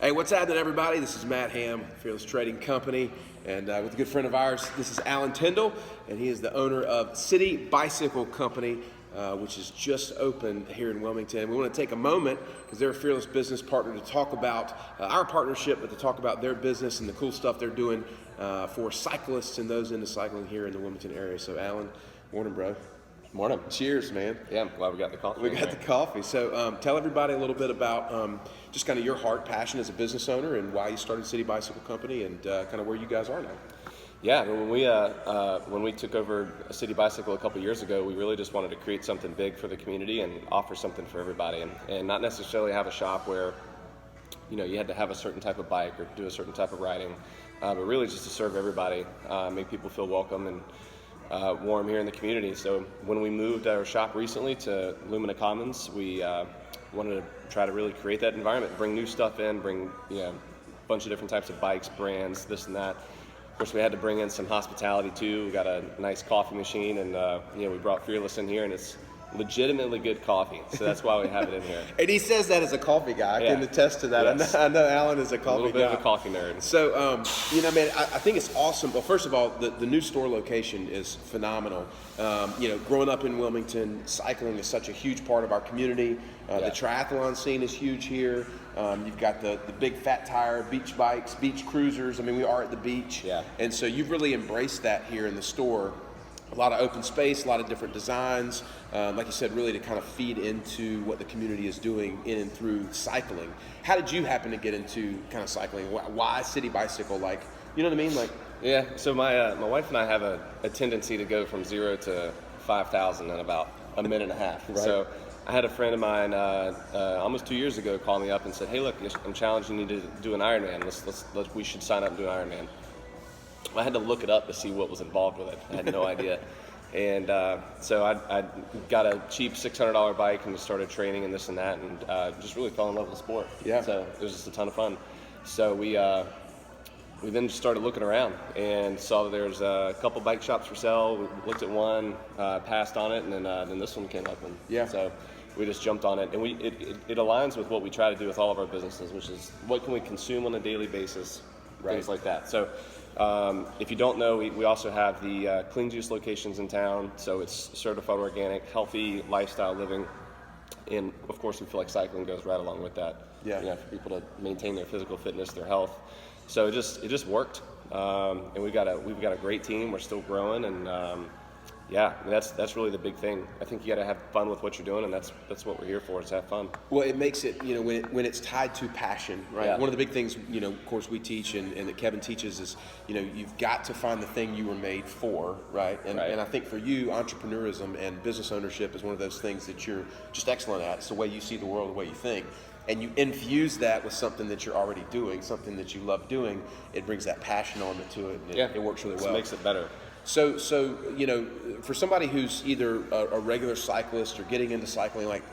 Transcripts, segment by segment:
Hey, what's happening, everybody? This is Matt Ham, Fearless Trading Company, and with a good friend of ours, this is Alan Tyndall, and he is the owner of City Bicycle Company, which is just opened here in Wilmington. We want to take a moment, because they're a fearless business partner, to talk about our partnership, but to talk about their business and the cool stuff they're doing for cyclists and those into cycling here in the Wilmington area. So, Alan, morning, bro. Morning. Cheers, man. Yeah, I'm glad we got the coffee. We got the coffee. So tell everybody a little bit about just kind of your heart, passion as a business owner, and why you started City Bicycle Company, and kind of where you guys are now. Yeah, when we took over City Bicycle a couple years ago, we really just wanted to create something big for the community and offer something for everybody, and not necessarily have a shop where you had to have a certain type of bike or do a certain type of riding, but really just to serve everybody, make people feel welcome and warm here in the community. So when we moved our shop recently to Lumina Commons, we wanted to try to really create that environment, bring new stuff in, bring a bunch of different types of bikes, brands, this and that. Of course, we had to bring in some hospitality too. We got a nice coffee machine, and we brought Fearless in here, and it's legitimately good coffee, so that's why we have it in here. And he says that as a coffee guy. I can attest to that. Yes. I know Alan is a coffee guy. A little bit of a coffee nerd. So, man, I think it's awesome. Well, first of all, the new store location is phenomenal. Growing up in Wilmington, cycling is such a huge part of our community. The triathlon scene is huge here. You've got the big fat tire beach bikes, beach cruisers. I mean, we are at the beach. Yeah. And so you've really embraced that here in the store. A lot of open space, a lot of different designs, like you said, really to kind of feed into what the community is doing in and through cycling. How did you happen to get into kind of cycling? Why City Bicycle? Like, you know what I mean? Yeah, so my wife and I have a tendency to go from 0 to 5,000 in about a minute and a half. Right. So I had a friend of mine almost 2 years ago call me up and said, "Hey, look, I'm challenging you to do an Ironman. We should sign up and do an Ironman." I had to look it up to see what was involved with it. I had no idea. And so I got a cheap $600 bike and just started training and this and that, and just really fell in love with the sport. Yeah. So it was just a ton of fun. So we then just started looking around and saw that there was a couple bike shops for sale. We looked at one, passed on it, and then this one came up. And so we just jumped on it. And it aligns with what we try to do with all of our businesses, which is what can we consume on a daily basis, things like that. So if you don't know, we also have the Clean Juice locations in town, so it's certified organic, healthy lifestyle living, and of course we feel like cycling goes right along with that. Yeah. For people to maintain their physical fitness, their health. So it just worked, and we've got a great team. We're still growing, and that's really the big thing. I think you got to have fun with what you're doing, and that's what we're here for, is have fun. Well, it makes it, when it's tied to passion, right? Yeah. One of the big things, of course we teach and that Kevin teaches is, you've got to find the thing you were made for, right? And I think for you, entrepreneurism and business ownership is one of those things that you're just excellent at. It's the way you see the world, the way you think. And you infuse that with something that you're already doing, something that you love doing. It brings that passion element to it, and it works really well. It makes it better. So for somebody who's either a regular cyclist or getting into cycling, like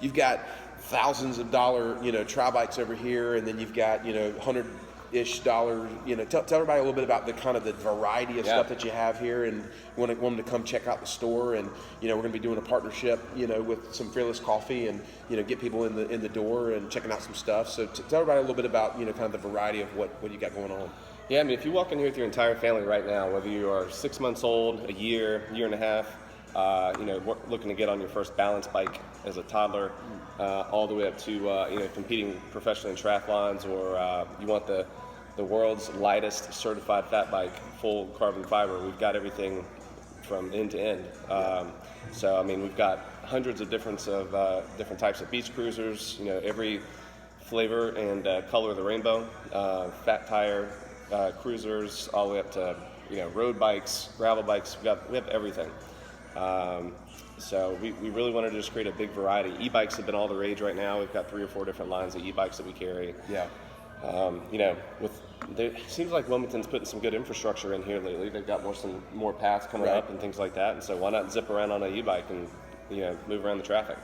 you've got thousands of dollar, tri bikes over here, and then you've got, $100-ish dollar, tell everybody a little bit about the kind of the variety of stuff that you have here, and want them to come check out the store. And we're going to be doing a partnership, with some Fearless Coffee, and get people in the door and checking out some stuff. So tell everybody a little bit about kind of the variety of what you got going on. Yeah, I mean, if you walk in here with your entire family right now, whether you are 6 months old, a year and a half, looking to get on your first balance bike as a toddler, all the way up to competing professionally in triathlons, or you want the world's lightest certified fat bike, full carbon fiber. We've got everything from end to end. So I mean, we've got hundreds of different types of beach cruisers. Every flavor and color of the rainbow. Fat tire cruisers, all the way up to road bikes, gravel bikes. We have everything. So we really wanted to just create a big variety. E-bikes have been all the rage right now. We've got 3 or 4 different lines of e-bikes that we carry. Yeah. It seems like Wilmington's putting some good infrastructure in here lately. They've got more paths coming up and things like that. And so why not zip around on an e-bike and move around the traffic?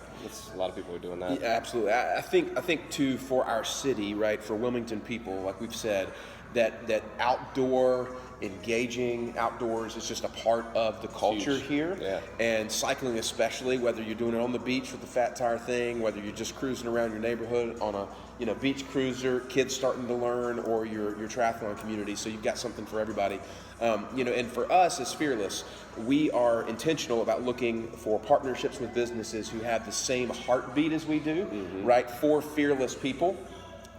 A lot of people are doing that. Yeah, absolutely. I think too, for our city, right, for Wilmington people, like we've said, that outdoor, engaging outdoors is just a part of the culture Huge. here. Yeah. And cycling especially, whether you're doing it on the beach with the Fat Tire thing, whether you're just cruising around your neighborhood on a beach cruiser, kids starting to learn, or your triathlon community. So you've got something for everybody. And for us as Fearless, we are intentional about looking for partnerships with businesses who have the same heartbeat as we do, right? For fearless people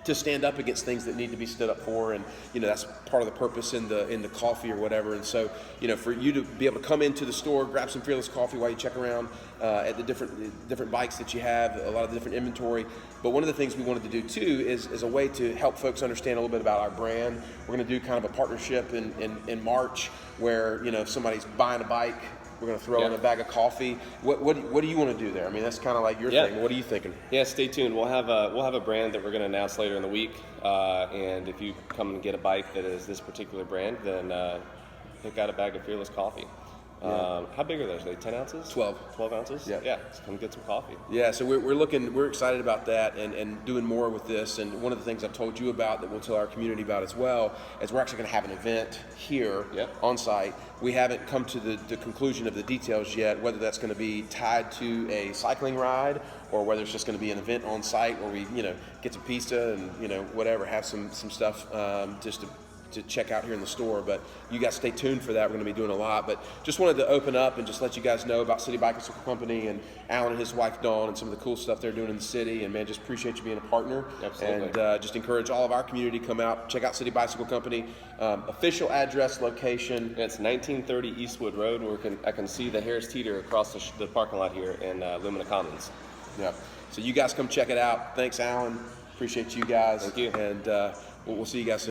to stand up against things that need to be stood up for, and that's part of the purpose in the coffee or whatever. And so for you to be able to come into the store, grab some Fearless coffee while you check around at the different bikes that you have, a lot of different inventory. But one of the things we wanted to do too is a way to help folks understand a little bit about our brand. We're going to do kind of a partnership in March where if somebody's buying a bike, we're going to throw in a bag of coffee. What do you want to do there? I mean, that's kind of like your thing. What are you thinking? Yeah, stay tuned. We'll have a brand that we're going to announce later in the week. And if you come and get a bike that is this particular brand, then pick out a bag of Fearless coffee. How big are those? Are they 10 ounces? 12 ounces? Yeah. So come get some coffee. Yeah, so we're excited about that and doing more with this. And one of the things I've told you about that we'll tell our community about as well is we're actually going to have an event here on site. We haven't come to the conclusion of the details yet, whether that's going to be tied to a cycling ride or whether it's just going to be an event on site where we get some pizza and whatever, have some stuff just to check out here in the store. But you guys stay tuned for that. We're going to be doing a lot, but just wanted to open up and just let you guys know about City Bicycle Company and Alan and his wife Dawn and some of the cool stuff they're doing in the city. And man, just appreciate you being a partner. Absolutely. And just encourage all of our community to come out, check out City Bicycle Company. Official address, location. It's 1930 Eastwood Road, where I can see the Harris Teeter across the parking lot here in Lumina Commons. Yeah, so you guys come check it out. Thanks, Alan. Appreciate you guys. Thank you. And we'll see you guys soon.